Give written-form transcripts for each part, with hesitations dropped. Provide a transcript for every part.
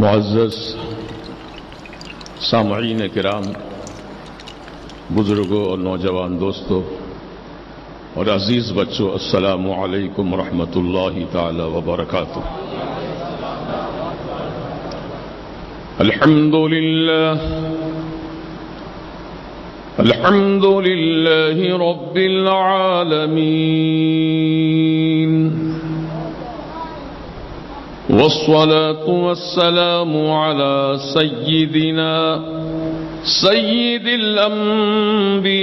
معزز سامعین کرام، بزرگوں اور نوجوان دوستوں اور عزیز بچوں، السلام علیکم ورحمۃ اللہ تعالی وبرکاتہ۔ الحمد للہ رب العالمین، والصلاة والسلام على سيد الأنبياء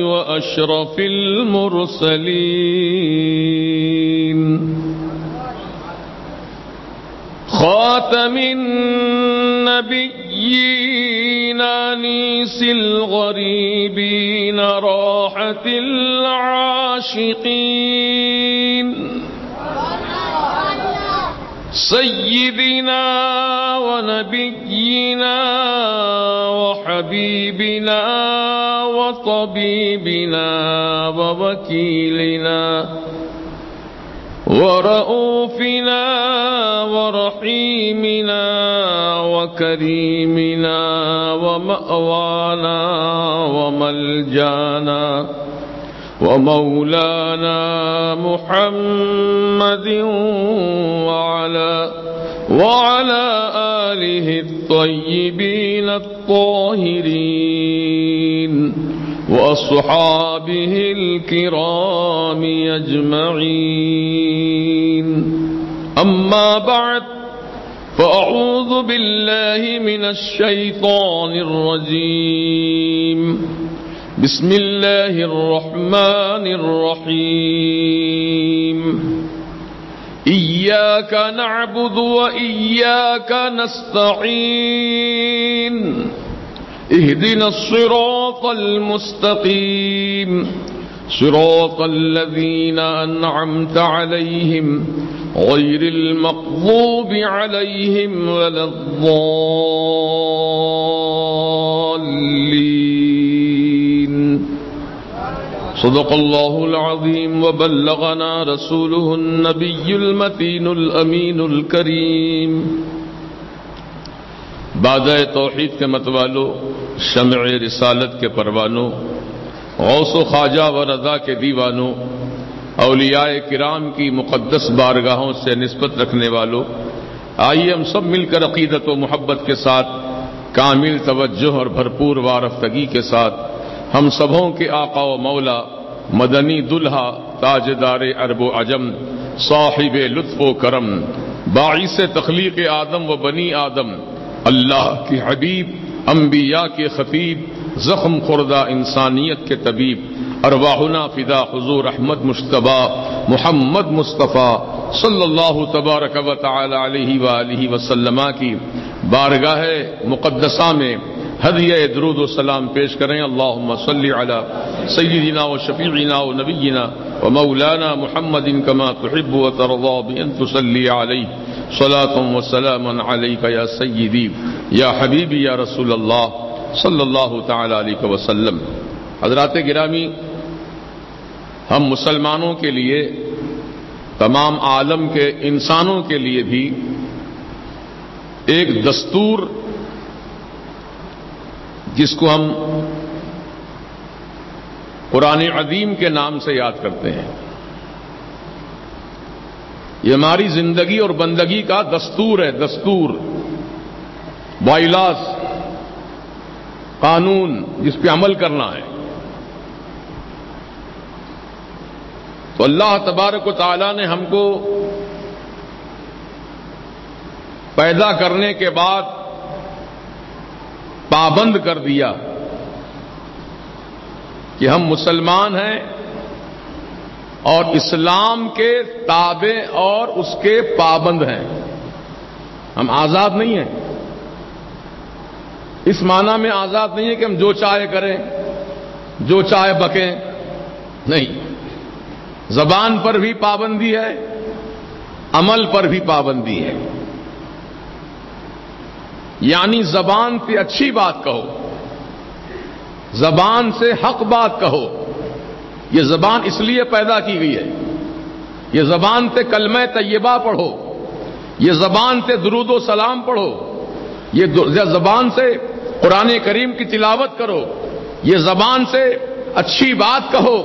وأشرف المرسلين، خاتم النبيين أنيس الغريبين راحة العاشقين، سيدنا ونبينا وحبيبنا وطبيبنا ووكيلنا ورؤوفنا ورحيمنا وكريمنا ومأوانا وملجانا ومولانا محمد وعلى آله الطيبين الطاهرين وأصحابه الكرام أجمعين، أما بعد، فأعوذ بالله من الشيطان الرجيم، بسم الله الرحمن الرحيم، إياك نعبد وإياك نستعين، اهدنا الصراط المستقيم، صراط الذين أنعمت عليهم غير المغضوب عليهم ولا الضالين، صدق الله العظيم وبلغنا رسوله النبي المتين الأمين الكريم۔ بادہ توحید کے متوالو، شمع رسالت کے پروانوں، غوث و خواجہ و رضا کے دیوانوں، اولیاء کرام کی مقدس بارگاہوں سے نسبت رکھنے والوں، آئیے ہم سب مل کر عقیدت و محبت کے ساتھ، کامل توجہ اور بھرپور وارفتگی کے ساتھ ہم سبوں کے آقا و مولا، مدنی دلہا، تاجدار عرب و عجم، صاحب لطف و کرم، باعث تخلیق آدم و بنی آدم، اللہ کے حبیب، انبیاء کے خطیب، زخم خوردہ انسانیت کے طبیب، ارواحنا فدا حضور احمد مجتبی محمد مصطفیٰ صلی اللہ تبارک و تعالی علیہ وآلہ وسلم کی بارگاہ مقدسہ میں ہدیہ درود و سلام پیش کریں۔ اللہم صلی علی سیدنا و شفیعنا و نبینا و مولانا محمد کما تحب و ترضا بان تصلی علیہ صلاۃ و سلام علیک یا سیدی یا حبیبی یا رسول اللہ صلی اللہ تعالی علیہ وسلم۔ حضرات گرامی، ہم مسلمانوں کے لیے، تمام عالم کے انسانوں کے لیے بھی ایک دستور، جس کو ہم قرآن عظیم کے نام سے یاد کرتے ہیں، یہ ہماری زندگی اور بندگی کا دستور ہے، دستور، بائیلاس، قانون، جس پہ عمل کرنا ہے۔ تو اللہ تبارک و تعالیٰ نے ہم کو پیدا کرنے کے بعد پابند کر دیا کہ ہم مسلمان ہیں اور اسلام کے تابع اور اس کے پابند ہیں، ہم آزاد نہیں ہیں۔ اس معنی میں آزاد نہیں ہے کہ ہم جو چاہے کریں، جو چاہے بکیں، نہیں، زبان پر بھی پابندی ہے، عمل پر بھی پابندی ہے۔ یعنی زبان سے اچھی بات کہو، زبان سے حق بات کہو، یہ زبان اس لیے پیدا کی گئی ہے، یہ زبان سے کلمہ طیبہ پڑھو، یہ زبان سے درود و سلام پڑھو، یہ زبان سے قرآن کریم کی تلاوت کرو، یہ زبان سے اچھی بات کہو،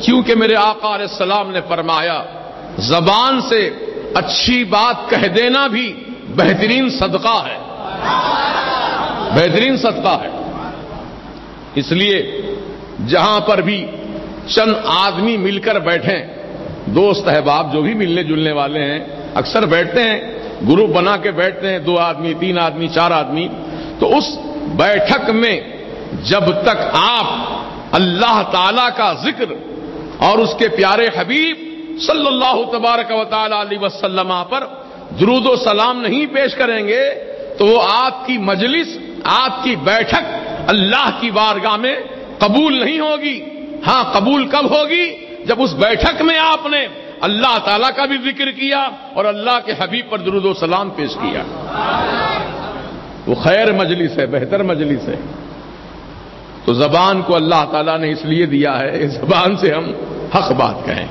کیونکہ میرے آقا علیہ السلام نے فرمایا زبان سے اچھی بات کہہ دینا بھی بہترین صدقہ ہے، بہترین صدقہ ہے۔ اس لیے جہاں پر بھی چند آدمی مل کر بیٹھیں، دوست احباب جو بھی ملنے جلنے والے ہیں اکثر بیٹھتے ہیں، گروپ بنا کے بیٹھتے ہیں، 2 آدمی 3 آدمی 4 آدمی، تو اس بیٹھک میں جب تک آپ اللہ تعالی کا ذکر اور اس کے پیارے حبیب صلی اللہ تبارک و تعالی علیہ وسلم پر درود و سلام نہیں پیش کریں گے تو وہ آپ کی مجلس، آپ کی بیٹھک اللہ کی بارگاہ میں قبول نہیں ہوگی۔ ہاں قبول کب ہوگی؟ جب اس بیٹھک میں آپ نے اللہ تعالیٰ کا بھی ذکر کیا اور اللہ کے حبیب پر درود و سلام پیش کیا، وہ خیر مجلس ہے، بہتر مجلس ہے۔ تو زبان کو اللہ تعالیٰ نے اس لیے دیا ہے اس زبان سے ہم حق بات کہیں۔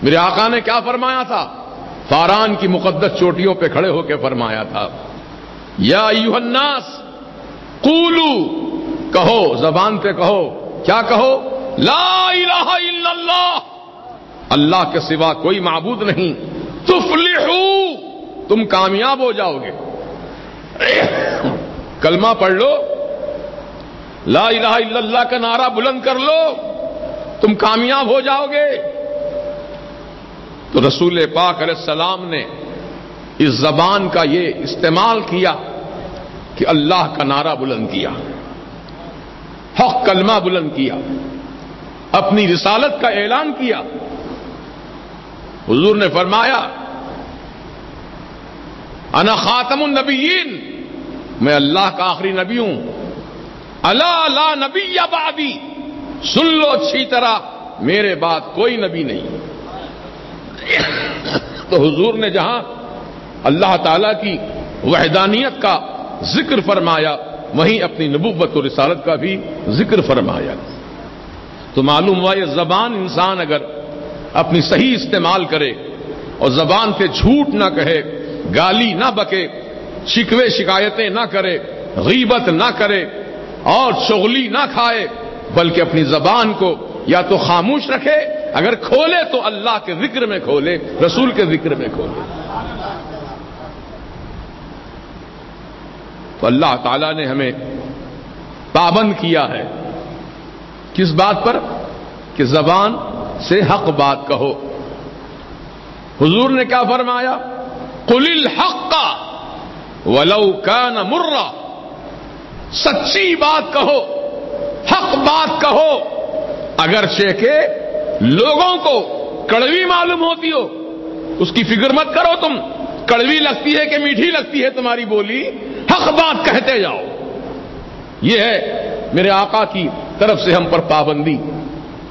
میرے آقا نے کیا فرمایا تھا؟ فاران کی مقدس چوٹیوں پہ کھڑے ہو کے فرمایا تھا یا ایھا الناس قولوا، کہو، زبان پہ کہو، کیا کہو؟ لا الہ الا اللہ، اللہ کے سوا کوئی معبود نہیں، تفلحوا، تم کامیاب ہو جاؤ گے۔ کلمہ پڑھ لو، لا الہ الا اللہ کا نعرہ بلند کر لو، تم کامیاب ہو جاؤ گے۔ تو رسول پاک علیہ السلام نے اس زبان کا یہ استعمال کیا کہ اللہ کا نعرہ بلند کیا، حق کلمہ بلند کیا، اپنی رسالت کا اعلان کیا۔ حضور نے فرمایا انا خاتم النبیین، میں اللہ کا آخری نبی ہوں، الا لا نبی بعدی، سن لو اچھی طرح میرے بعد کوئی نبی نہیں۔ تو حضور نے جہاں اللہ تعالی کی وحدانیت کا ذکر فرمایا وہیں اپنی نبوت و رسالت کا بھی ذکر فرمایا۔ تو معلوم ہوا یہ زبان انسان اگر اپنی صحیح استعمال کرے اور زبان سے جھوٹ نہ کہے، گالی نہ بکے، شکوے شکایتیں نہ کرے، غیبت نہ کرے اور چغلی نہ کھائے، بلکہ اپنی زبان کو یا تو خاموش رکھے، اگر کھولے تو اللہ کے ذکر میں کھولے، رسول کے ذکر میں کھولے۔ تو اللہ تعالیٰ نے ہمیں پابند کیا ہے کس بات پر؟ کہ زبان سے حق بات کہو۔ حضور نے کیا فرمایا؟ قل الحق ولو کان مرا، سچی بات کہو، حق بات کہو، اگرچہ کہ لوگوں کو کڑوی معلوم ہوتی ہو، اس کی فکر مت کرو تم، کڑوی لگتی ہے کہ میٹھی لگتی ہے تمہاری بولی، حق بات کہتے جاؤ۔ یہ ہے میرے آقا کی طرف سے ہم پر پابندی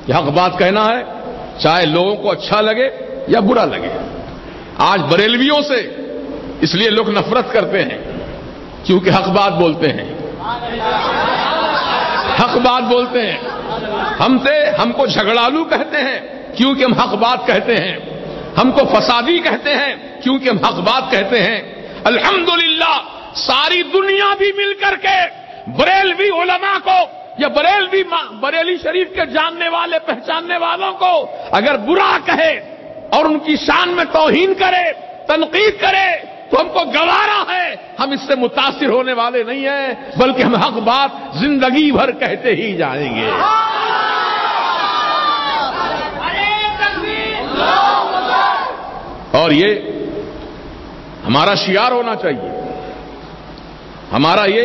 کہ حق بات کہنا ہے، چاہے لوگوں کو اچھا لگے یا برا لگے۔ آج بریلویوں سے اس لیے لوگ نفرت کرتے ہیں کیونکہ حق بات بولتے ہیں، حق بات بولتے ہیں۔ ہم کو جھگڑالو کہتے ہیں کیونکہ ہم حق بات کہتے ہیں، ہم کو فسادی کہتے ہیں کیونکہ ہم حق بات کہتے ہیں۔ الحمدللہ ساری دنیا بھی مل کر کے بریلوی علماء کو یا بریلی شریف کے جاننے والے پہچاننے والوں کو اگر برا کہے اور ان کی شان میں توہین کرے، تنقید کرے تو ہم کو گوارا ہے، ہم اس سے متاثر ہونے والے نہیں ہیں، بلکہ ہم حق بات زندگی بھر کہتے ہی جائیں گے۔ اور یہ ہمارا شعار ہونا چاہیے، ہمارا یہ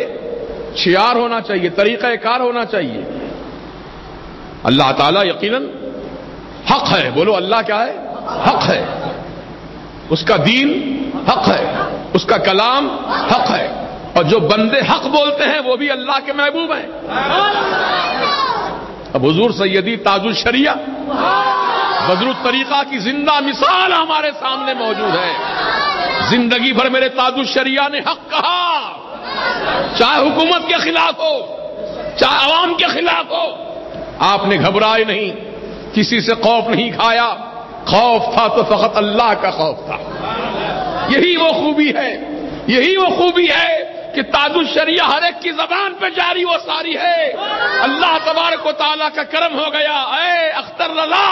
شعار ہونا چاہیے، طریقہ کار ہونا چاہیے۔ اللہ تعالیٰ یقیناً حق ہے، بولو اللہ کیا ہے؟ حق ہے، اس کا دین حق ہے، اس کا کلام حق ہے، اور جو بندے حق بولتے ہیں وہ بھی اللہ کے محبوب ہیں۔ اب حضور سیدی تاج الشریعہ بدر الطریقہ کی زندہ مثال ہمارے سامنے موجود ہے۔ زندگی بھر میرے تاج الشریعہ نے حق کہا، چاہے حکومت کے خلاف ہو، چاہے عوام کے خلاف ہو۔ آپ نے گھبرائے نہیں، کسی سے خوف نہیں کھایا، خوف تھا تو فقط اللہ کا خوف تھا۔ یہی وہ خوبی ہے، یہی وہ خوبی ہے کہ تاج الشریعہ ہر ایک کی زبان پہ جاری و ساری ہے۔ اللہ تبارک و تعالیٰ کا کرم ہو گیا، اے اختر رضا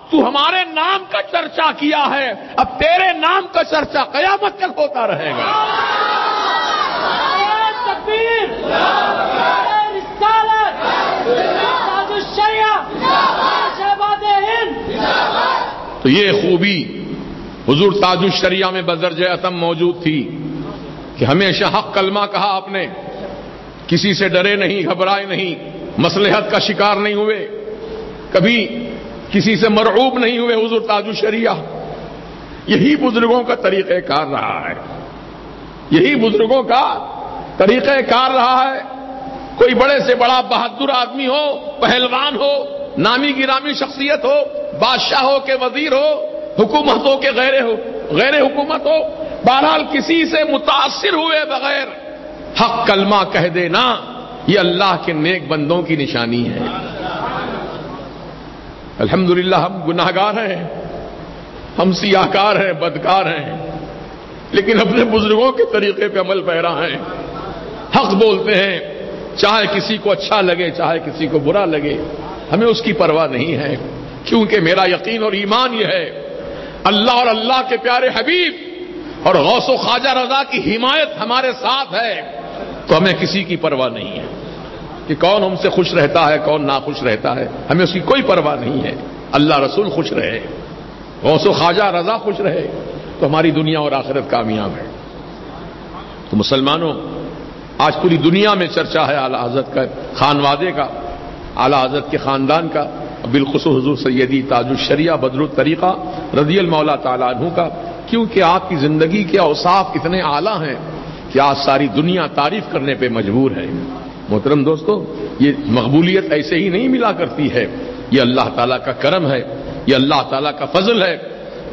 تو ہمارے نام کا چرچا کیا ہے، اب تیرے نام کا چرچا قیامت تک ہوتا رہے گا۔ تکبیر، رسالت، تاج الشریعہ، شہباز ہند۔ تو یہ خوبی حضور تاج الشریعہ میں بدرجہ اتم موجود تھی کہ ہمیشہ حق کلمہ کہا آپ نے، کسی سے ڈرے نہیں، گھبرائے نہیں، مصلحت کا شکار نہیں ہوئے، کبھی کسی سے مرعوب نہیں ہوئے حضور تاج الشریعہ۔ یہی بزرگوں کا طریقہ کار رہا ہے، یہی بزرگوں کا طریقہ کار رہا ہے۔ کوئی بڑے سے بڑا بہادر آدمی ہو، پہلوان ہو، نامی گرامی شخصیت ہو، بادشاہ ہو کہ وزیر ہو، حکومت ہو کہ غیر حکومت ہو، بہرحال کسی سے متاثر ہوئے بغیر حق کلمہ کہہ دینا یہ اللہ کے نیک بندوں کی نشانی ہے۔ الحمدللہ ہم گناہگار ہیں، ہم سیاہکار ہیں، بدکار ہیں، لیکن اپنے بزرگوں کے طریقے پہ عمل پیرا ہیں، حق بولتے ہیں، چاہے کسی کو اچھا لگے چاہے کسی کو برا لگے، ہمیں اس کی پرواہ نہیں ہے، کیونکہ میرا یقین اور ایمان یہ ہے اللہ اور اللہ کے پیارے حبیب اور غوث و خواجہ رضا کی حمایت ہمارے ساتھ ہے، تو ہمیں کسی کی پرواہ نہیں ہے کہ کون ہم سے خوش رہتا ہے کون ناخوش رہتا ہے، ہمیں اس کی کوئی پرواہ نہیں ہے۔ اللہ رسول خوش رہے، غوث و خواجہ رضا خوش رہے تو ہماری دنیا اور آخرت کامیاب ہے۔ تو مسلمانوں، آج پوری دنیا میں چرچا ہے اعلی حضرت کا خانوادے کا، اعلی حضرت کے خاندان کا، بالخصوص حضور سیدی تاج الشریعہ بدر الطریقہ رضی المولا تعالیٰ عنہ کا، کیونکہ آپ کی زندگی کے اوصاف اتنے اعلیٰ ہیں کہ آج ساری دنیا تعریف کرنے پہ مجبور ہے۔ محترم دوستو، یہ مقبولیت ایسے ہی نہیں ملا کرتی ہے، یہ اللہ تعالیٰ کا کرم ہے، یہ اللہ تعالیٰ کا فضل ہے۔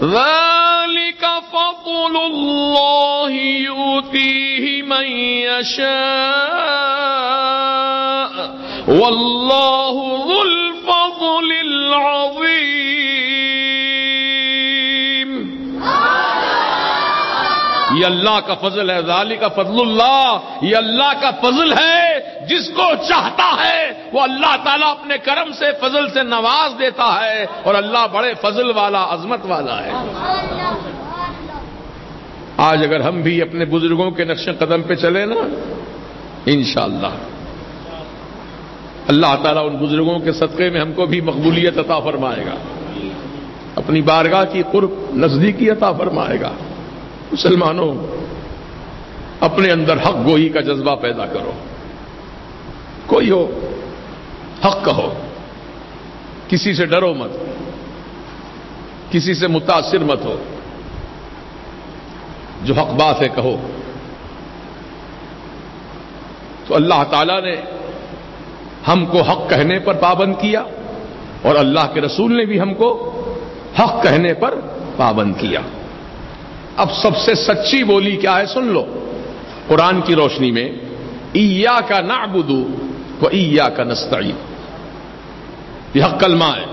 ذَلِكَ فَضْلُ اللَّهِ يُؤْتِيهِ مَن يَشَاءُ وَاللَّهُ ذُو الْفَضْلِ الْعَظِيمِ۔ یہ اللہ کا فضل ہے، ذالک فضل اللہ، یہ اللہ کا فضل ہے، جس کو چاہتا ہے وہ اللہ تعالیٰ اپنے کرم سے فضل سے نواز دیتا ہے، اور اللہ بڑے فضل والا عظمت والا ہے۔ آج اگر ہم بھی اپنے بزرگوں کے نقش قدم پہ چلیں نا، انشاءاللہ اللہ تعالیٰ ان بزرگوں کے صدقے میں ہم کو بھی مقبولیت عطا فرمائے گا، اپنی بارگاہ کی قرب نزدیکی عطا فرمائے گا۔ مسلمانوں، اپنے اندر حق گوئی کا جذبہ پیدا کرو، کوئی ہو حق کہو، کسی سے ڈرو مت، کسی سے متاثر مت ہو، جو حق بات ہے کہو۔ تو اللہ تعالیٰ نے ہم کو حق کہنے پر پابند کیا، اور اللہ کے رسول نے بھی ہم کو حق کہنے پر پابند کیا۔ اب سب سے سچی بولی کیا ہے سن لو، قرآن کی روشنی میں ایاک نعبد و ایاک نستعین، یہ حق کلمہ ہے،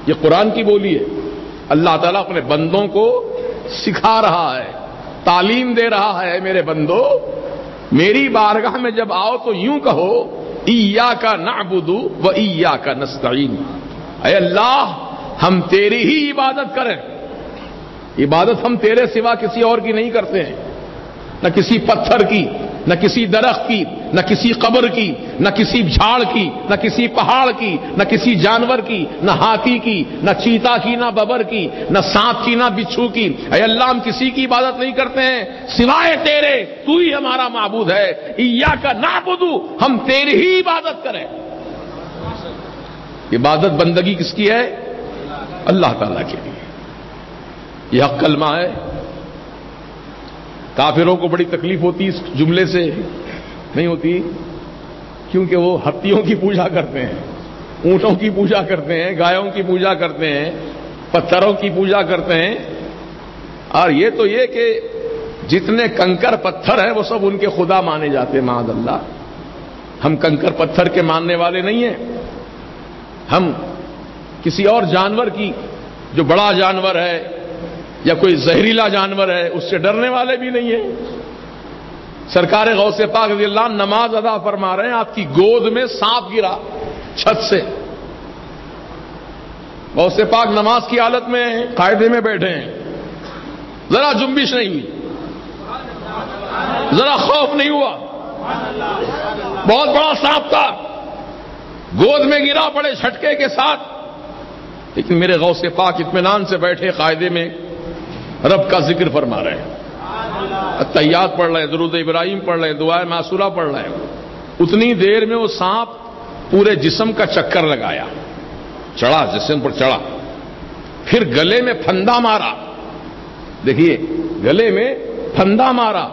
یہ قرآن کی بولی ہے۔ اللہ تعالیٰ اپنے بندوں کو سکھا رہا ہے، تعلیم دے رہا ہے، میرے بندو میری بارگاہ میں جب آؤ تو یوں کہو ایاک نعبد و ایاک نستعین، اے اللہ ہم تیری ہی عبادت کریں، عبادت ہم تیرے سوا کسی اور کی نہیں کرتے ہیں، نہ کسی پتھر کی، نہ کسی درخت کی، نہ کسی قبر کی، نہ کسی جھاڑ کی، نہ کسی پہاڑ کی، نہ کسی جانور کی، نہ ہاتھی کی، نہ چیتا کی، نہ ببر کی، نہ سانپ کی، نہ بچھو کی۔ اے اللہ ہم کسی کی عبادت نہیں کرتے ہیں سوائے تیرے، تو ہی ہمارا معبود ہے۔ ایاک نعبد، ہم تیری ہی عبادت کریں۔ عبادت بندگی کس کی ہے؟ اللہ تعالیٰ کے لیے۔ یہ حق کلمہ ہے۔ کافروں کو بڑی تکلیف ہوتی اس جملے سے، نہیں ہوتی؟ کیونکہ وہ ہتھیوں کی پوجا کرتے ہیں، اونٹوں کی پوجا کرتے ہیں، گایوں کی پوجا کرتے ہیں، پتھروں کی پوجا کرتے ہیں، اور یہ تو یہ کہ جتنے کنکر پتھر ہیں وہ سب ان کے خدا مانے جاتے ہیں۔ معاذ اللہ، ہم کنکر پتھر کے ماننے والے نہیں ہیں، ہم کسی اور جانور کی، جو بڑا جانور ہے، یا کوئی زہریلا جانور ہے اس سے ڈرنے والے بھی نہیں ہیں. سرکار غوث پاک رضی اللہ عنہ نماز ادا فرما رہے ہیں، آپ کی گود میں سانپ گرا چھت سے. غوث پاک نماز کی حالت میں قاعدے میں بیٹھے ہیں، ذرا جنبش نہیں ہوئی، ذرا خوف نہیں ہوا. بہت بڑا سانپ تھا، گود میں گرا پڑے جھٹکے کے ساتھ، لیکن میرے غوث پاک اطمینان سے بیٹھے قاعدے میں رب کا ذکر فرما رہے ہیں، التحیات پڑھ رہے ہیں، درود ابراہیم پڑھ رہے ہیں، دعائے معصورہ پڑھ رہے ہیں. اتنی دیر میں وہ سانپ پورے جسم کا چکر لگایا، چڑھا، جسم پر چڑھا، پھر گلے میں پھندا مارا. دیکھیے گلے میں پھندا مارا،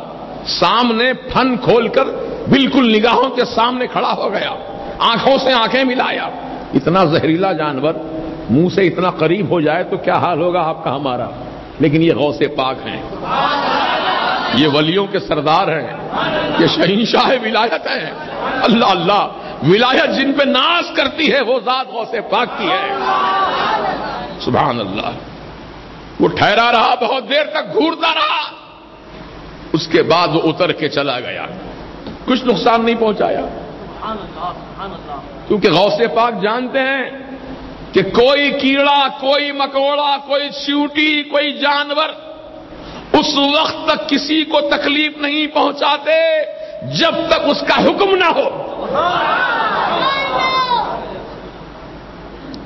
سامنے پھن کھول کر بالکل نگاہوں کے سامنے کھڑا ہو گیا، آنکھوں سے آنکھیں ملایا. اتنا زہریلا جانور منہ سے اتنا قریب ہو جائے تو کیا حال ہوگا آپ کا ہمارا. لیکن یہ غوث پاک ہیں، یہ ولیوں کے سردار ہیں، یہ شہنشاہ ولایت ہیں. اللہ اللہ، ولایت جن پہ ناز کرتی ہے وہ ذات غوث پاک کی ہے. سبحان اللہ. وہ ٹھہرا رہا، بہت دیر تک گھورتا رہا، اس کے بعد وہ اتر کے چلا گیا، کچھ نقصان نہیں پہنچایا. کیونکہ غوث پاک جانتے ہیں کہ کوئی کیڑا، کوئی مکوڑا، کوئی چیونٹی، کوئی جانور اس وقت تک کسی کو تکلیف نہیں پہنچاتے جب تک اس کا حکم نہ ہو.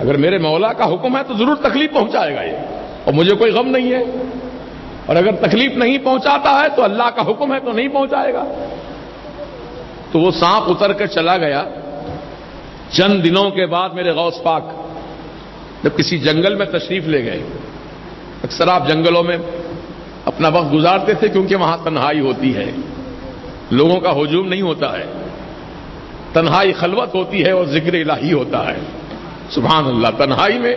اگر میرے مولا کا حکم ہے تو ضرور تکلیف پہنچائے گا یہ، اور مجھے کوئی غم نہیں ہے. اور اگر تکلیف نہیں پہنچاتا ہے تو اللہ کا حکم ہے تو نہیں پہنچائے گا. تو وہ سانپ اتر کر چلا گیا. چند دنوں کے بعد میرے غوث پاک جب کسی جنگل میں تشریف لے گئے، اکثر آپ جنگلوں میں اپنا وقت گزارتے تھے کیونکہ وہاں تنہائی ہوتی ہے، لوگوں کا ہجوم نہیں ہوتا ہے، تنہائی خلوت ہوتی ہے اور ذکر الہی ہوتا ہے. سبحان اللہ. تنہائی میں،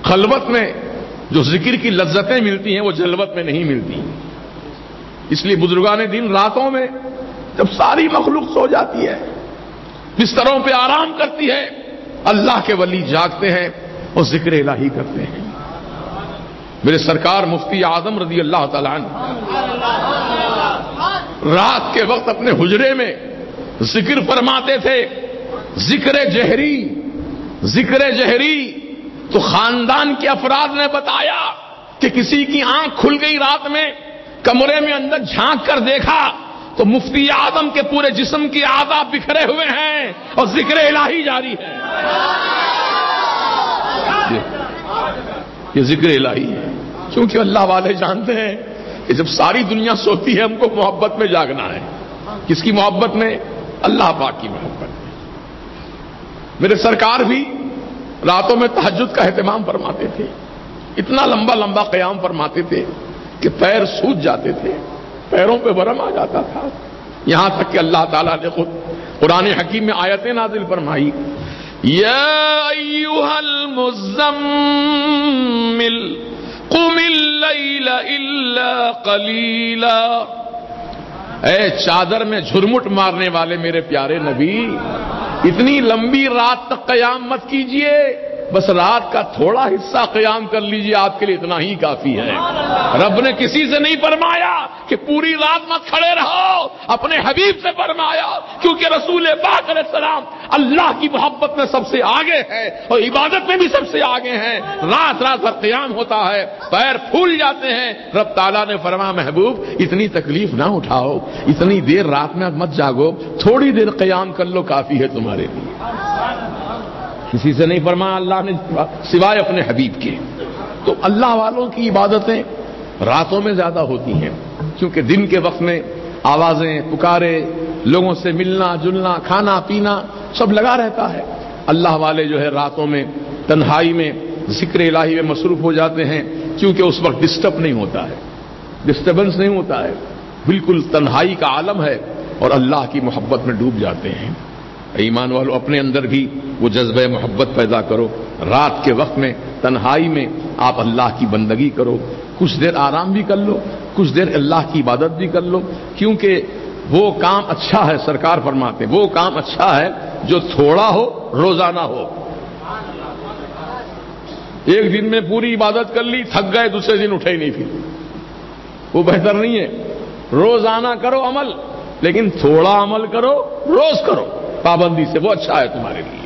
خلوت میں جو ذکر کی لذتیں ملتی ہیں وہ جلوت میں نہیں ملتی. اس لیے بزرگان دین راتوں میں جب ساری مخلوق سو جاتی ہے، بستروں پہ آرام کرتی ہے، اللہ کے ولی جاگتے ہیں اور ذکر الہی کرتے ہیں. میرے سرکار مفتی اعظم رضی اللہ تعالی عنہ رات کے وقت اپنے حجرے میں ذکر فرماتے تھے، ذکر جہری، ذکر جہری. تو خاندان کے افراد نے بتایا کہ کسی کی آنکھ کھل گئی رات میں، کمرے میں اندر جھانک کر دیکھا تو مفتی اعظم کے پورے جسم کی اعضاء بکھرے ہوئے ہیں اور ذکر الہی جاری ہے. یہ ذکر الہی ہے. کیونکہ اللہ والے جانتے ہیں کہ جب ساری دنیا سوتی ہے ہم کو محبت میں جاگنا ہے. کس کی محبت میں؟ اللہ پاک کی محبت میں. میرے سرکار بھی راتوں میں تہجد کا اہتمام فرماتے تھے، اتنا لمبا لمبا قیام فرماتے تھے کہ پیر سوج جاتے تھے، پیروں پہ ورم آ جاتا تھا. یہاں تک کہ اللہ تعالیٰ نے خود قرآن حکیم میں آیتیں نازل فرمائی، یا ایھا المزمل قم اللیل الا قلیلا. اے چادر میں جھرمٹ مارنے والے میرے پیارے نبی، اتنی لمبی رات تک قیام مت کیجئے، بس رات کا تھوڑا حصہ قیام کر لیجئے، آپ کے لیے اتنا ہی کافی ہے. رب نے کسی سے نہیں فرمایا کہ پوری رات مت کھڑے رہو، اپنے حبیب سے فرمایا، کیونکہ رسول پاک علیہ السلام اللہ کی محبت میں سب سے آگے ہے اور عبادت میں بھی سب سے آگے ہیں. رات رات بھر قیام ہوتا ہے، پیر پھول جاتے ہیں. رب تعالیٰ نے فرمایا محبوب اتنی تکلیف نہ اٹھاؤ، اتنی دیر رات میں مت جاگو، تھوڑی دیر قیام کر لو، کافی ہے تمہارے لیے. کسی سے نہیں فرمایا اللہ نے سوائے اپنے حبیب کے. تو اللہ والوں کی عبادتیں راتوں میں زیادہ ہوتی ہیں، کیونکہ دن کے وقت میں آوازیں، پکارے، لوگوں سے ملنا جلنا، کھانا پینا سب لگا رہتا ہے. اللہ والے جو ہے راتوں میں تنہائی میں ذکر الہی میں مصروف ہو جاتے ہیں، کیونکہ اس وقت ڈسٹرب نہیں ہوتا ہے، ڈسٹربنس نہیں ہوتا ہے، بالکل تنہائی کا عالم ہے اور اللہ کی محبت میں ڈوب جاتے ہیں. ایمان والو اپنے اندر بھی وہ جذبہ محبت پیدا کرو. رات کے وقت میں تنہائی میں آپ اللہ کی بندگی کرو، کچھ دیر آرام بھی کر لو، کچھ دیر اللہ کی عبادت بھی کر لو، کیونکہ وہ کام اچھا ہے. سرکار فرماتے ہیں وہ کام اچھا ہے جو تھوڑا ہو، روزانہ ہو. ایک دن میں پوری عبادت کر لی، تھک گئے، دوسرے دن اٹھے ہی نہیں، پھر وہ بہتر نہیں ہے۔ روزانہ کرو عمل، لیکن تھوڑا عمل کرو، روز کرو پابندی سے، وہ اچھا ہے تمہارے لیے۔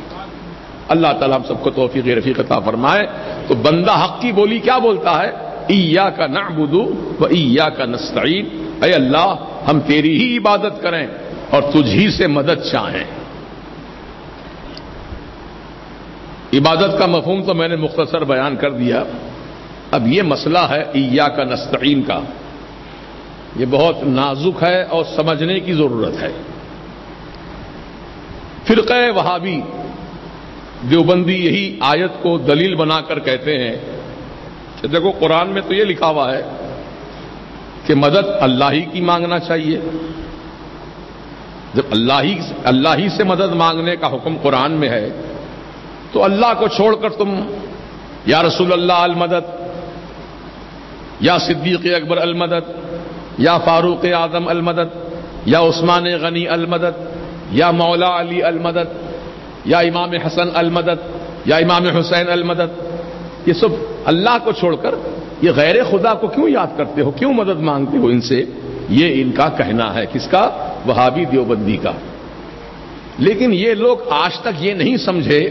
اللہ تعالیٰ ہم سب کو توفیق رفیق عطا فرمائے۔ تو بندہ حق کی بولی کیا بولتا ہے؟ ایاک نعبد و ایاک نستعین، اے اللہ ہم تیری ہی عبادت کریں اور تجھ ہی سے مدد چاہیں۔ عبادت کا مفہوم تو میں نے مختصر بیان کر دیا۔ اب یہ مسئلہ ہے ایاک نستعین کا، یہ بہت نازک ہے اور سمجھنے کی ضرورت ہے۔ فرقہ وہابی دیوبندی یہی آیت کو دلیل بنا کر کہتے ہیں کہ دیکھو قرآن میں تو یہ لکھا ہوا ہے کہ مدد اللہ ہی کی مانگنا چاہیے۔ جب اللہ ہی سے مدد مانگنے کا حکم قرآن میں ہے تو اللہ کو چھوڑ کر تم یا رسول اللہ المدد، یا صدیق اکبر المدد، یا فاروق اعظم المدد، یا عثمان غنی المدد، یا مولا علی المدد، یا امام حسن المدد، یا امام حسین المدد، یہ سب اللہ کو چھوڑ کر یہ غیر خدا کو کیوں یاد کرتے ہو، کیوں مدد مانگتے ہو ان سے؟ یہ ان کا کہنا ہے، کس کا؟ وہابی دیوبندی کا۔ لیکن یہ لوگ آج تک یہ نہیں سمجھے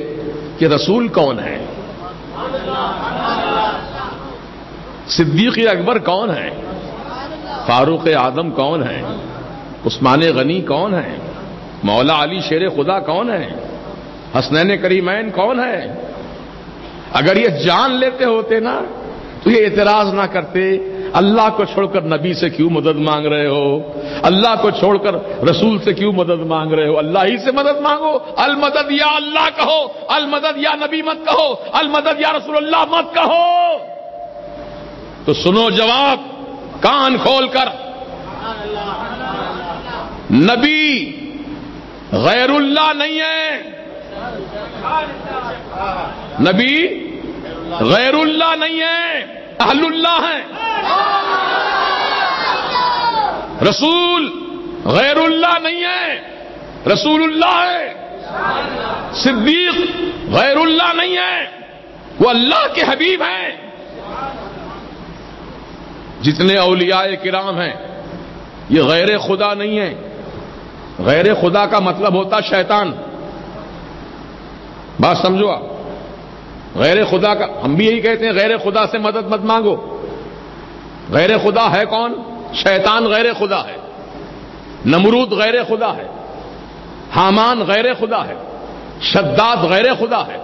کہ رسول کون ہے، صدیق اکبر کون ہے، فاروق اعظم کون ہے، عثمان غنی کون ہے، مولا علی شیر خدا کون ہے، حسنین کریمین کون ہے۔ اگر یہ جان لیتے ہوتے نا تو یہ اعتراض نہ کرتے، اللہ کو چھوڑ کر نبی سے کیوں مدد مانگ رہے ہو، اللہ کو چھوڑ کر رسول سے کیوں مدد مانگ رہے ہو، اللہ ہی سے مدد مانگو۔ المدد یا اللہ کہو، المدد یا نبی مت کہو، المدد یا رسول اللہ مت کہو۔ تو سنو جواب کان کھول کر، نبی غیر اللہ نہیں ہے، نبی غیر اللہ نہیں ہے، اہل اللہ ہے۔ رسول غیر اللہ نہیں ہے، رسول اللہ ہے۔ صدیق غیر اللہ نہیں ہے، وہ اللہ کے حبیب ہیں۔ جتنے اولیاء کرام ہیں یہ غیر خدا نہیں ہیں۔ غیر خدا کا مطلب ہوتا شیطان، بات سمجھو آپ۔ غیر خدا کا ہم بھی یہی کہتے ہیں، غیر خدا سے مدد مت مانگو۔ غیر خدا ہے کون؟ شیطان غیر خدا ہے، نمرود غیر خدا ہے، حامان غیر خدا ہے، شداد غیر خدا ہے،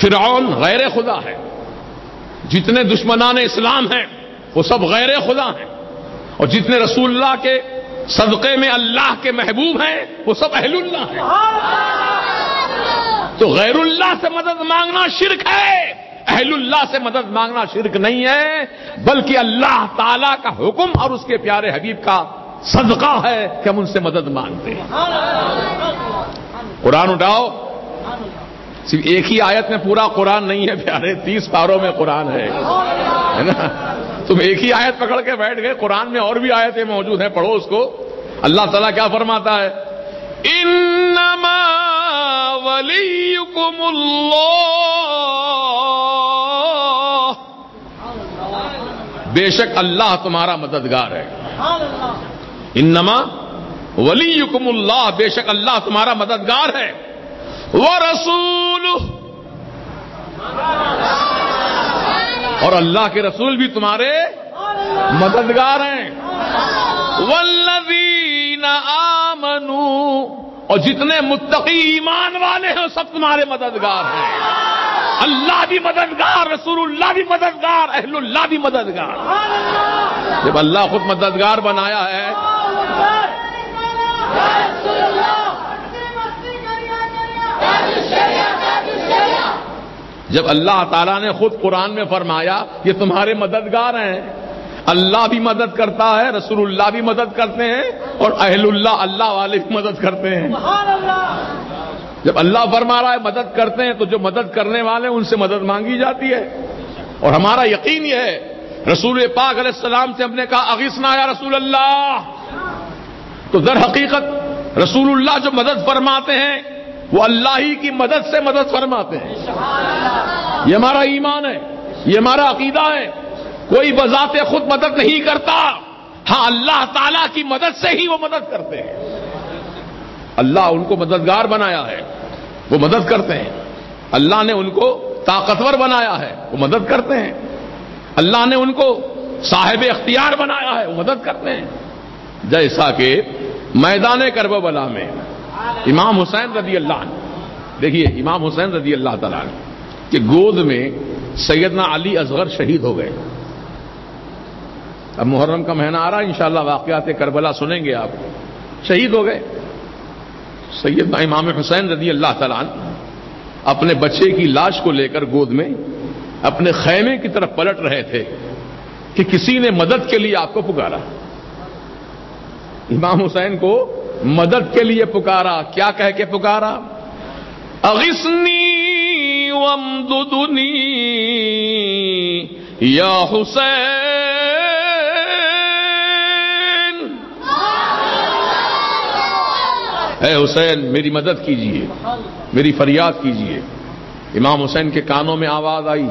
فرعون غیر خدا ہے۔ جتنے دشمنان اسلام ہیں وہ سب غیر خدا ہیں، اور جتنے رسول اللہ کے صدقے میں اللہ کے محبوب ہیں وہ سب اہل اللہ ہیں۔ تو غیر اللہ سے مدد مانگنا شرک ہے، اہل اللہ سے مدد مانگنا شرک نہیں ہے، بلکہ اللہ تعالی کا حکم اور اس کے پیارے حبیب کا صدقہ ہے کہ ہم ان سے مدد مانگتے ہیں۔ قرآن اٹھاؤ، صرف ایک ہی آیت میں پورا قرآن نہیں ہے پیارے، 30 پاروں میں قرآن ہے نا۔ تم ایک ہی آیت پکڑ کے بیٹھ گئے، قرآن میں اور بھی آیتیں موجود ہیں، پڑھو اس کو۔ اللہ تعالیٰ کیا فرماتا ہے؟ انما ولیکم اللہ، بے شک اللہ تمہارا مددگار ہے۔ انما ولیکم اللہ، بے شک اللہ تمہارا مددگار ہے۔ ورسولہ، اور اللہ کے رسول بھی تمہارے مددگار ہیں۔ والذین آمنوا، اور جتنے متقی ایمان والے ہیں سب تمہارے مددگار ہیں۔ اللہ بھی مددگار، رسول اللہ بھی مددگار، اہل اللہ بھی مددگار۔ جب اللہ خود مددگار بنایا ہے، جب اللہ تعالیٰ نے خود قرآن میں فرمایا یہ تمہارے مددگار ہیں، اللہ بھی مدد کرتا ہے، رسول اللہ بھی مدد کرتے ہیں، اور اہل اللہ، اللہ والے بھی مدد کرتے ہیں۔ جب اللہ فرما رہا ہے مدد کرتے ہیں تو جو مدد کرنے والے ان سے مدد مانگی جاتی ہے۔ اور ہمارا یقین یہ ہے، رسول پاک علیہ السلام سے ہم نے کہا اغثنا یا رسول اللہ، تو در حقیقت رسول اللہ جو مدد فرماتے ہیں وہ اللہ ہی کی مدد سے مدد فرماتے ہیں۔ یہ ہمارا ایمان ہے، یہ ہمارا عقیدہ ہے. کوئی بذات خود مدد نہیں کرتا، ہاں اللہ تعالیٰ کی مدد سے ہی وہ مدد کرتے ہیں. اللہ ان کو مددگار بنایا ہے، وہ مدد کرتے ہیں. اللہ نے ان کو طاقتور بنایا ہے، وہ مدد کرتے ہیں. اللہ نے ان کو صاحب اختیار بنایا ہے، وہ مدد کرتے ہیں. جیسا کہ میدان کربلا میں امام حسین رضی اللہ عنہ، دیکھیے امام حسین رضی اللہ تعالیٰ عنہ کہ گود میں سیدنا علی اصغر شہید ہو گئے. اب محرم کا مہینہ آ رہا ہے، انشاءاللہ واقعات کربلا سنیں گے آپ. شہید ہو گئے. سیدنا امام حسین رضی اللہ تعالیٰ عنہ اپنے بچے کی لاش کو لے کر گود میں اپنے خیمے کی طرف پلٹ رہے تھے کہ کسی نے مدد کے لیے آپ کو پکارا. امام حسین کو مدد کے لیے پکارا. کیا کہہ کے پکارا؟ اغثنی وامددنی یا حسین. اے حسین میری مدد کیجئے، میری فریاد کیجئے. امام حسین کے کانوں میں آواز آئی،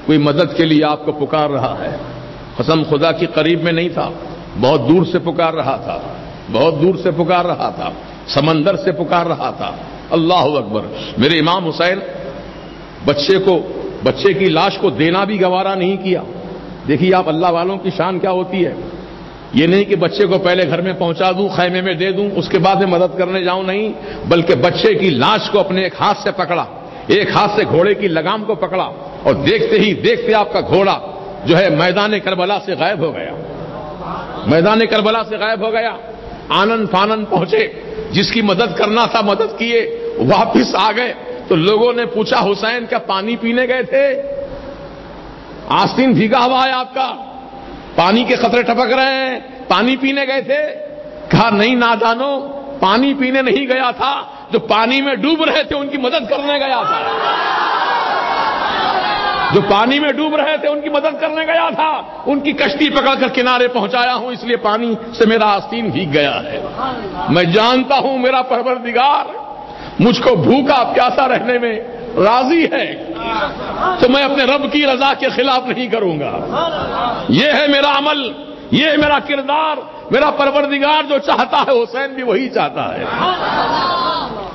کوئی مدد کے لیے آپ کو پکار رہا ہے. قسم خدا کی قریب میں نہیں تھا، بہت دور سے پکار رہا تھا، بہت دور سے پکار رہا تھا، سمندر سے پکار رہا تھا. اللہ اکبر. میرے امام حسین بچے کی لاش کو دینا بھی گوارا نہیں کیا. دیکھیے آپ اللہ والوں کی شان کیا ہوتی ہے. یہ نہیں کہ بچے کو پہلے گھر میں پہنچا دوں، خیمے میں دے دوں، اس کے بعد میں مدد کرنے جاؤں، نہیں، بلکہ بچے کی لاش کو اپنے ایک ہاتھ سے پکڑا، ایک ہاتھ سے گھوڑے کی لگام کو پکڑا، اور دیکھتے ہی دیکھتے آپ کا گھوڑا جو ہے میدان کربلا سے غائب ہو گیا. میدان کربلا سے غائب ہو گیا. آنن فانن پہنچے، جس کی مدد کرنا تھا مدد کیے، واپس آ گئے تو لوگوں نے پوچھا حسین کیا پانی پینے گئے تھے؟ آستین بھیگا ہوا ہے آپ کا، پانی کے قطرے ٹپک رہے ہیں، پانی پینے گئے تھے؟ کہا نہیں نادانو، پانی پینے نہیں گیا تھا، جو پانی میں ڈوب رہے تھے ان کی مدد کرنے گیا تھا. جو پانی میں ڈوب رہے تھے ان کی مدد کرنے گیا تھا. ان کی کشتی پکڑ کر کنارے پہنچایا ہوں، اس لیے پانی سے میرا آستین بھیگ گیا ہے. میں جانتا ہوں میرا پروردگار مجھ کو بھوکا پیاسا رہنے میں راضی ہے، تو میں اپنے رب کی رضا کے خلاف نہیں کروں گا. یہ ہے میرا عمل، یہ ہے میرا کردار. میرا پروردگار جو چاہتا ہے حسین بھی وہی چاہتا ہے.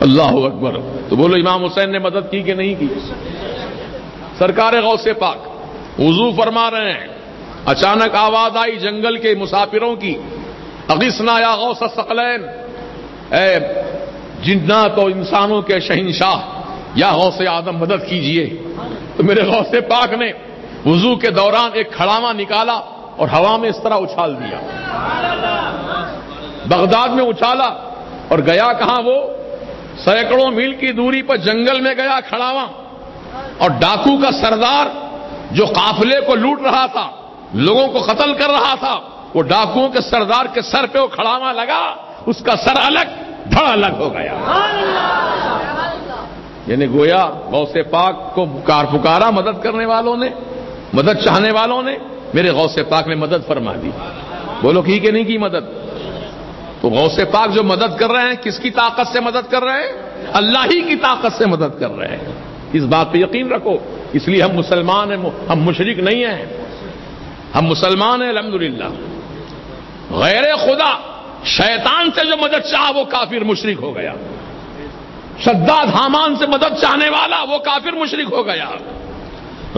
اللہ اکبر. تو بولو امام حسین نے مدد کی کہ نہیں کی؟ سرکار غوث پاک وضو فرما رہے ہیں، اچانک آواز آئی جنگل کے مسافروں کی، اغثنا یا غوث الثقلین، اے جنات و انسانوں کے شہنشاہ یا غوث آدم مدد کیجئے. تو میرے غوث پاک نے وضو کے دوران ایک کھڑاواں نکالا اور ہوا میں اس طرح اچھال دیا. بغداد میں اچھالا اور گیا کہاں؟ وہ سینکڑوں میل کی دوری پر جنگل میں گیا کھڑاواں. اور ڈاکو کا سردار جو قافلے کو لوٹ رہا تھا، لوگوں کو قتل کر رہا تھا، وہ ڈاکوؤں کے سردار کے سر پہ وہ کھڑاواں لگا، اس کا سر الگ دھڑ الگ ہو گیا. یعنی گویا غوث پاک کو پکارا مدد کرنے والوں نے، مدد چاہنے والوں نے، میرے غوث پاک نے مدد فرما دی. بولو کی کہ نہیں کی مدد؟ تو غوث پاک جو مدد کر رہے ہیں کس کی طاقت سے مدد کر رہے ہیں؟ اللہ ہی کی طاقت سے مدد کر رہے ہیں. اس بات پہ یقین رکھو. اس لیے ہم مسلمان ہیں، ہم مشرک نہیں ہیں، ہم مسلمان ہیں الحمدللہ. غیر خدا شیطان سے جو مدد چاہا وہ کافر مشرک ہو گیا. شداد حامان سے مدد چاہنے والا وہ کافر مشرک ہو گیا.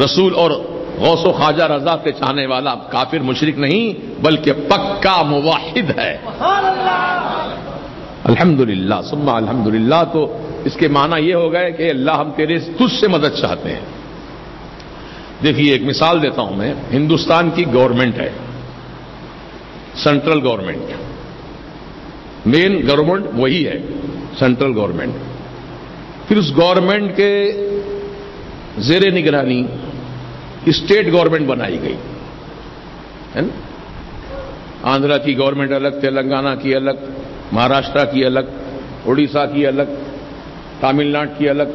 رسول اور غوث و خواجہ رضا کے چاہنے والا کافر مشرک نہیں بلکہ پکا موحد ہے. الحمدللہ ثم الحمدللہ. تو اس کے معنی یہ ہو گئے کہ اللہ ہم تیرے تجھ سے مدد چاہتے ہیں. دیکھیے ایک مثال دیتا ہوں میں. ہندوستان کی گورنمنٹ ہے، سینٹرل گورنمنٹ، مین گورنمنٹ وہی ہے سینٹرل گورنمنٹ. پھر اس گورنمنٹ کے زیر نگرانی اسٹیٹ گورنمنٹ بنائی گئی ہے نا. آندھرا کی گورنمنٹ الگ، تلنگانہ کی الگ، مہاراشٹرا کی الگ، اڑیسہ کی الگ، تامل ناڈو کی الگ.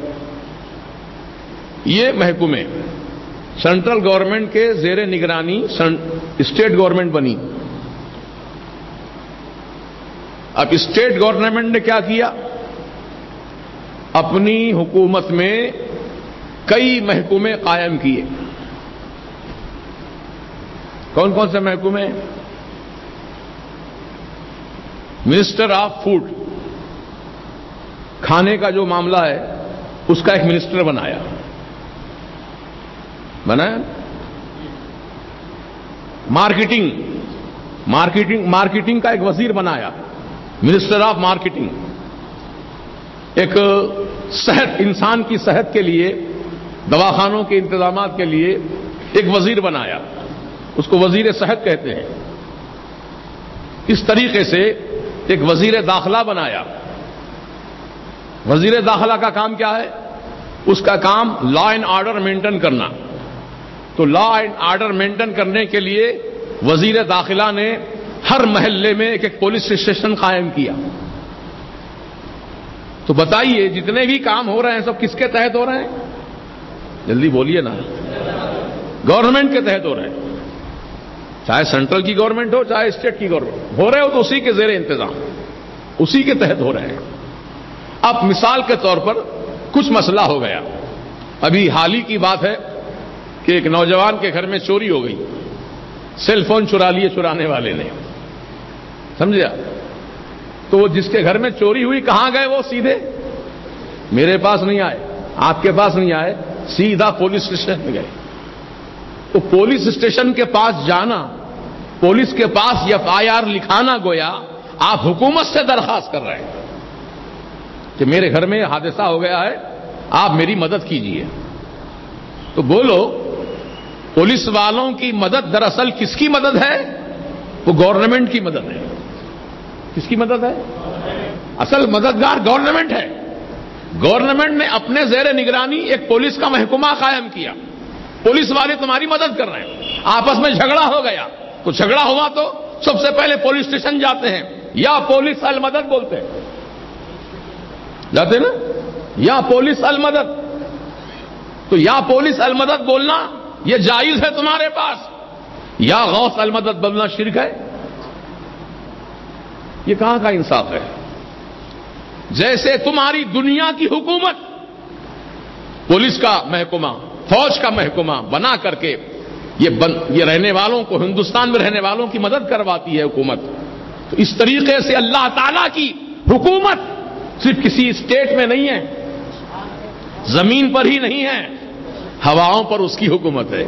یہ محکمے سینٹرل گورنمنٹ کے زیر نگرانی اسٹیٹ گورنمنٹ بنی. اب اسٹیٹ گورنمنٹ نے کیا کیا؟ اپنی حکومت میں کئی محکمے قائم کیے. کون کون سے محکمے؟ منسٹر آف فوڈ، کھانے کا جو معاملہ ہے اس کا ایک منسٹر بنایا. مارکیٹنگ کا ایک وزیر بنایا، منسٹر آف مارکیٹنگ. ایک صحت، انسان کی صحت کے لیے، دواخانوں کے انتظامات کے لیے ایک وزیر بنایا، اس کو وزیر صحت کہتے ہیں. اس طریقے سے ایک وزیر داخلہ بنایا. وزیر داخلہ کا کام کیا ہے؟ اس کا کام لا اینڈ آرڈر مینٹین کرنا. تو لا اینڈ آرڈر مینٹین کرنے کے لیے وزیر داخلہ نے ہر محلے میں ایک پولیس اسٹیشن قائم کیا. تو بتائیے جتنے بھی کام ہو رہے ہیں سب کس کے تحت ہو رہے ہیں؟ جلدی بولیے نا. گورنمنٹ کے تحت ہو رہے ہیں، چاہے سینٹرل کی گورنمنٹ ہو چاہے اسٹیٹ کی گورنمنٹ ہو رہے ہو، تو اسی کے زیر انتظام، اسی کے تحت ہو رہے ہیں. اب مثال کے طور پر کچھ مسئلہ ہو گیا. ابھی حال ہی کی بات ہے کہ ایک نوجوان کے گھر میں چوری ہو گئی. سیل فون چرا لیے چرانے والے نے، سمجھا؟ تو وہ جس کے گھر میں چوری ہوئی کہاں گئے؟ وہ سیدھے میرے پاس نہیں آئے، آپ کے پاس نہیں آئے، سیدھا پولیس اسٹیشن میں گئے. تو پولیس اسٹیشن کے پاس جانا، پولیس کے پاس FIR لکھانا، گویا آپ حکومت سے درخواست کر رہے ہیں کہ میرے گھر میں حادثہ ہو گیا ہے، آپ میری مدد کیجیے. تو بولو، پولیس والوں کی مدد دراصل کس کی مدد ہے؟ وہ گورنمنٹ کی مدد ہے. کس کی مدد ہے؟ اصل مددگار گورنمنٹ ہے. گورنمنٹ نے اپنے زیر نگرانی ایک پولیس کا محکمہ قائم کیا. پولیس والے تمہاری مدد کر رہے ہیں. آپس میں جھگڑا ہو گیا، تو جھگڑا ہوا تو سب سے پہلے پولیس اسٹیشن جاتے ہیں، یا پولیس المدد بولتے ہیں، جاتے نا، یا پولیس المدد. تو یا پولیس المدد بولنا یہ جائز ہے تمہارے پاس، یا غوث المدد بولنا شرک ہے. یہ کہاں کا انصاف ہے؟ جیسے تمہاری دنیا کی حکومت پولیس کا محکمہ، فوج کا محکمہ بنا کر کے یہ رہنے والوں کو، ہندوستان میں رہنے والوں کی مدد کرواتی ہے حکومت. تو اس طریقے سے اللہ تعالی کی حکومت صرف کسی اسٹیٹ میں نہیں ہے، زمین پر ہی نہیں ہے، ہواؤں پر اس کی حکومت ہے،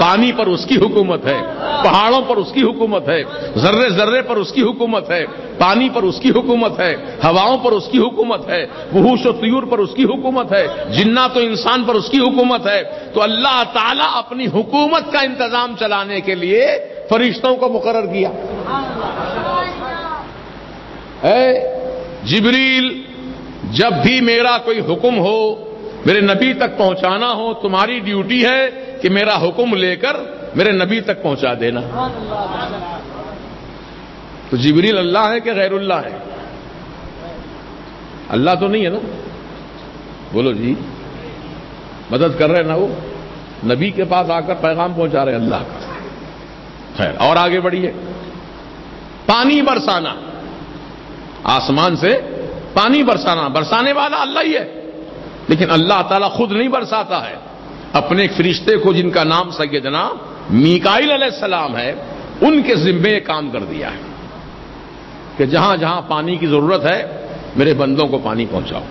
پانی پر اس کی حکومت ہے، پہاڑوں پر اس کی حکومت ہے، ذرے ذرے پر اس کی حکومت ہے، پانی پر اس کی حکومت ہے، ہواؤں پر اس کی حکومت ہے، وحوش و طیور پر اس کی حکومت ہے، جنات و انسان پر اس کی حکومت ہے. تو اللہ تعالیٰ اپنی حکومت کا انتظام چلانے کے لیے فرشتوں کو مقرر کیا. اے جبریل، جب بھی میرا کوئی حکم ہو میرے نبی تک پہنچانا ہو، تمہاری ڈیوٹی ہے کہ میرا حکم لے کر میرے نبی تک پہنچا دینا. تو جبریل اللہ ہے کہ غیر اللہ ہے؟ اللہ تو نہیں ہے نا. بولو جی، مدد کر رہے نا، وہ نبی کے پاس آ کر پیغام پہنچا رہے اللہ کا. خیر، اور آگے بڑھیے. پانی برسانا، آسمان سے پانی برسانا، برسانے والا اللہ ہی ہے، لیکن اللہ تعالیٰ خود نہیں برساتا ہے. اپنے ایک فرشتے کو جن کا نام سیدنا میکائیل علیہ السلام ہے، ان کے ذمے کام کر دیا ہے کہ جہاں جہاں پانی کی ضرورت ہے میرے بندوں کو پانی پہنچاؤ.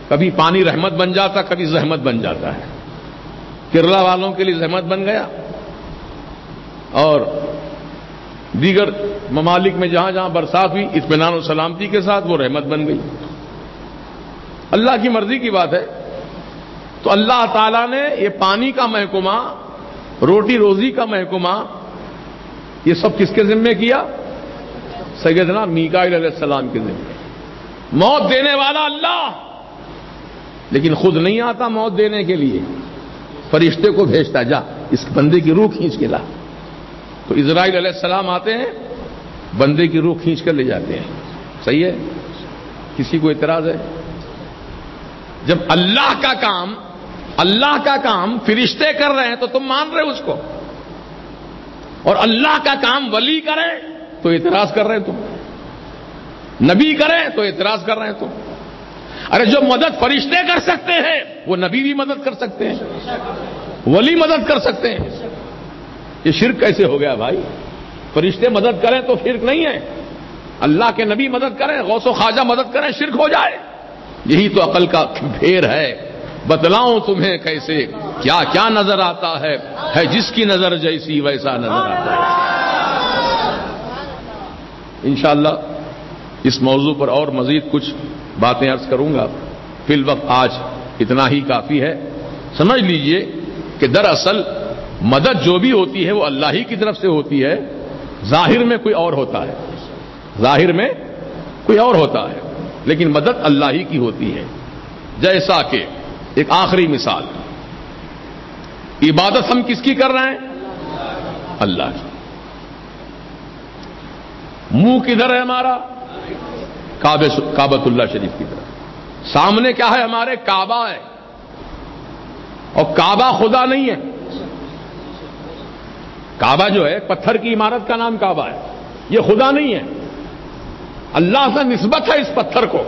کبھی پانی رحمت بن جاتا، کبھی زحمت بن جاتا ہے. کیرلا والوں کے لیے زحمت بن گیا، اور دیگر ممالک میں جہاں جہاں برسات ہوئی اطمینان و سلامتی کے ساتھ وہ رحمت بن گئی. اللہ کی مرضی کی بات ہے. تو اللہ تعالیٰ نے یہ پانی کا محکمہ، روٹی روزی کا محکمہ، یہ سب کس کے ذمے کیا؟ سیدنا میکائیل علیہ السلام کے ذمے. موت دینے والا اللہ، لیکن خود نہیں آتا موت دینے کے لیے، فرشتے کو بھیجتا، جا اس بندے کی روح کھینچ کے لا. تو اسرائیل علیہ السلام آتے ہیں، بندے کی روح کھینچ کر لے جاتے ہیں. صحیح ہے؟ کسی کو اعتراض ہے؟ جب اللہ کا کام فرشتے کر رہے ہیں تو تم مان رہے ہو اس کو، اور اللہ کا کام ولی کرے تو اعتراض کر رہے ہیں تم، نبی کرے تو اعتراض کر رہے ہیں تم. ارے جو مدد فرشتے کر سکتے ہیں وہ نبی بھی مدد کر سکتے ہیں، ولی مدد کر سکتے ہیں. یہ شرک کیسے ہو گیا بھائی؟ فرشتے مدد کریں تو شرک نہیں ہے، اللہ کے نبی مدد کریں، غوث و خواجہ مدد کریں، شرک ہو جائے؟ یہی تو عقل کا پھیر ہے. بتلاؤں تمہیں کیسے کیا کیا نظر آتا ہے جس کی نظر جیسی ویسا نظر آتا ہے. انشاءاللہ اس موضوع پر اور مزید کچھ باتیں عرض کروں گا، فی الوقت آج اتنا ہی کافی ہے. سمجھ لیجئے کہ دراصل مدد جو بھی ہوتی ہے وہ اللہ ہی کی طرف سے ہوتی ہے، ظاہر میں کوئی اور ہوتا ہے، ظاہر میں کوئی اور ہوتا ہے، لیکن مدد اللہ ہی کی ہوتی ہے. جیسا کہ ایک آخری مثال، عبادت ہم کس کی کر رہے ہیں؟ اللہ کی. منہ کدھر ہے ہمارا؟ کعبۃ اللہ شریف کی طرف. سامنے کیا ہے ہمارے؟ کعبہ ہے. اور کعبہ خدا نہیں ہے. کعبہ جو ہے پتھر کی عمارت کا نام کعبہ ہے، یہ خدا نہیں ہے. اللہ سے نسبت ہے اس پتھر کو.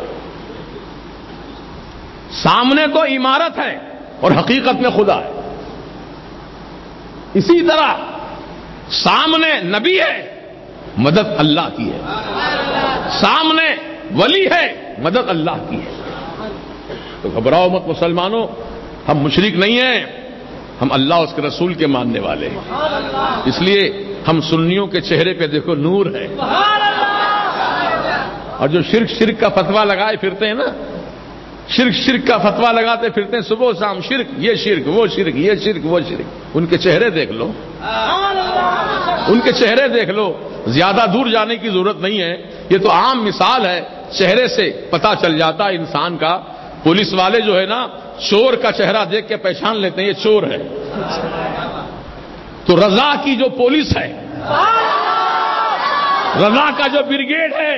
سامنے تو عمارت ہے اور حقیقت میں خدا ہے. اسی طرح سامنے نبی ہے، مدد اللہ کی ہے. سامنے ولی ہے، مدد اللہ کی ہے. تو گھبراؤ مت مسلمانوں، ہم مشرک نہیں ہیں، ہم اللہ اس کے رسول کے ماننے والے ہیں. اس لیے ہم سنیوں کے چہرے پہ دیکھو نور ہے. اور جو شرک کا فتویٰ لگائے پھرتے ہیں نا، شرک کا فتویٰ لگاتے پھرتے ہیں صبح و شام، شرک، یہ شرک، وہ شرک، یہ شرک، وہ شرک. ان کے چہرے دیکھ لو، ان کے چہرے دیکھ لو. زیادہ دور جانے کی ضرورت نہیں ہے، یہ تو عام مثال ہے. چہرے سے پتہ چل جاتا ہے انسان کا. پولیس والے جو ہے نا، چور کا چہرہ دیکھ کے پہچان لیتے ہیں یہ چور ہے. تو رضا کی جو پولیس ہے، رضا کا جو بریگیڈ ہے،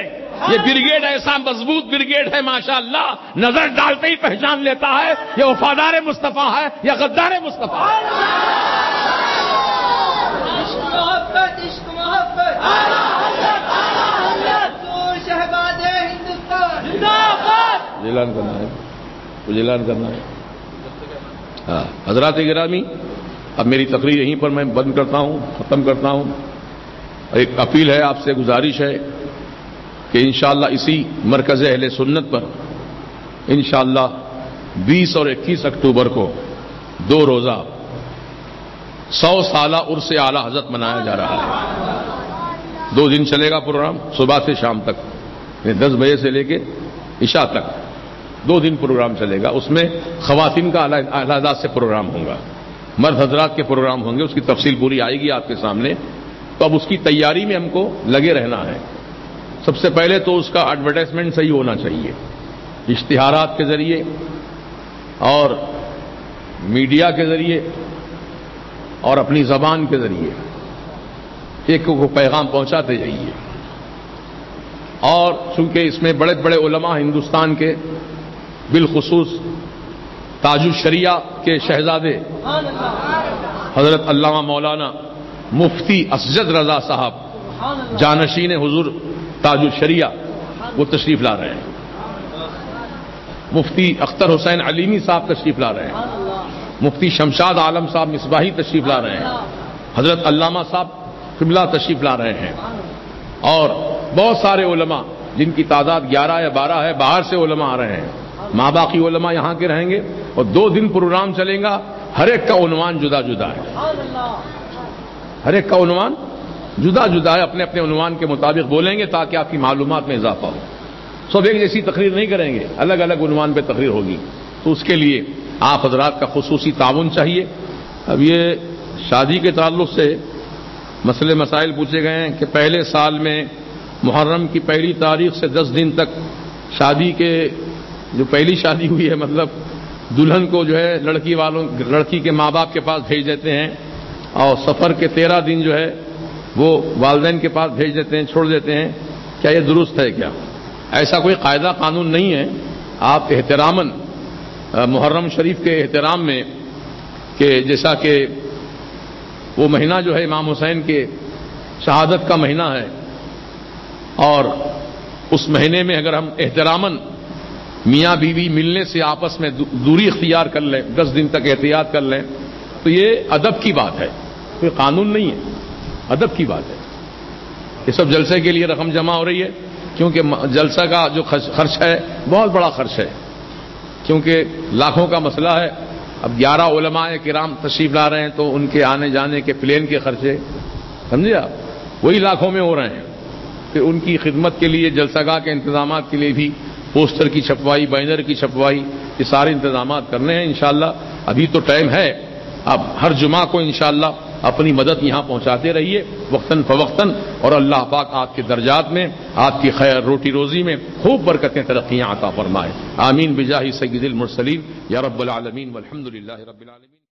یہ بریگیڈ ایسا مضبوط بریگیڈ ہے ماشاءاللہ، نظر ڈالتے ہی پہچان لیتا ہے یہ وفادار مصطفیٰ ہے یا غدار مصطفیٰ ہے. عشق محبت شہباز ہندوستان زندہ باد. اعلان کرنا ہے، کچھ اعلان کرنا ہے. ہاں حضرات گرامی، اب میری تقریر یہیں پر میں بند کرتا ہوں، ختم کرتا ہوں. ایک اپیل ہے آپ سے، گزارش ہے کہ انشاءاللہ اسی مرکز اہل سنت پر انشاءاللہ 20 اور 21 اکتوبر کو 2 روزہ 100 سالہ عرس اعلی حضرت منایا جا رہا ہے. 2 دن چلے گا پروگرام، صبح سے شام تک، 10 بجے سے لے کے عشاء تک 2 دن پروگرام چلے گا. اس میں خواتین کا علیحدہ سے پروگرام ہوگا، مرد حضرات کے پروگرام ہوں گے. اس کی تفصیل پوری آئے گی آپ کے سامنے. تو اب اس کی تیاری میں ہم کو لگے رہنا ہے. سب سے پہلے تو اس کا ایڈورٹائزمنٹ صحیح ہونا چاہیے، اشتہارات کے ذریعے اور میڈیا کے ذریعے اور اپنی زبان کے ذریعے ایک کو پیغام پہنچاتے جائیے. اور چونکہ اس میں بڑے بڑے علماء ہندوستان کے، بالخصوص تاج الشریعہ کے شہزادے حضرت علامہ مولانا مفتی اسجد رضا صاحب، جانشین حضور تاج الشریعہ، وہ تشریف لا رہے ہیں. مفتی اختر حسین علیمی صاحب تشریف لا رہے ہیں. مفتی شمشاد عالم صاحب مصباحی تشریف لا رہے ہیں. حضرت علامہ صاحب قبلہ تشریف لا رہے ہیں. اور بہت سارے علماء جن کی تعداد 11 یا 12 ہے، باہر سے علماء آ رہے ہیں. ماں باقی علماء یہاں کے رہیں گے اور 2 دن پروگرام چلیں گا. ہر ایک کا عنوان جدا جدا ہے، ہر ایک کا عنوان جدا جدا ہے. اپنے اپنے عنوان کے مطابق بولیں گے تاکہ آپ کی معلومات میں اضافہ ہو. سب ایک جیسی تقریر نہیں کریں گے، الگ الگ عنوان پہ تقریر ہوگی. تو اس کے لیے آپ حضرات کا خصوصی تعاون چاہیے. اب یہ شادی کے تعلق سے مسئلے مسائل پوچھے گئے ہیں کہ پہلے سال میں محرم کی پہلی تاریخ سے 10 دن تک شادی کے جو پہلی شادی ہوئی ہے، مطلب دلہن کو جو ہے لڑکی کے ماں باپ کے پاس بھیج دیتے ہیں اور سفر کے 13 دن جو ہے وہ والدین کے پاس بھیج دیتے ہیں، چھوڑ دیتے ہیں. کیا یہ درست ہے؟ کیا ایسا کوئی قاعدہ قانون نہیں ہے. آپ احتراماً محرم شریف کے احترام میں، کہ جیسا کہ وہ مہینہ جو ہے امام حسین کے شہادت کا مہینہ ہے، اور اس مہینے میں اگر ہم احتراماً میاں بیوی ملنے سے آپس میں دوری اختیار کر لیں، 10 دن تک احتیاط کر لیں، تو یہ ادب کی بات ہے، کوئی قانون نہیں ہے، ادب کی بات ہے۔ یہ سب جلسے کے لیے رقم جمع ہو رہی ہے، کیونکہ جلسہ کا جو خرچ ہے بہت بڑا خرچ ہے، کیونکہ لاکھوں کا مسئلہ ہے۔ اب 11 علماء کرام تشریف لا رہے ہیں تو ان کے آنے جانے کے پلین کے خرچے، سمجھے آپ، وہی لاکھوں میں ہو رہے ہیں۔ پھر ان کی خدمت کے لیے جلسہ گاہ کے انتظامات کے لیے بھی پوسٹر کی چھپوائی، بینر کی چھپوائی، یہ سارے انتظامات کرنے ہیں انشاءاللہ۔ ابھی تو ٹائم ہے، اب ہر جمعہ کو انشاءاللہ اپنی مدد یہاں پہنچاتے رہیے وقتاً فوقتاً، اور اللہ پاک آپ کے درجات میں، آپ کی خیر روٹی روزی میں خوب برکتیں ترقیاں عطا فرمائے۔ آمین بجاہ سید المرسلین یا رب العالمین والحمد للہ رب العالمین۔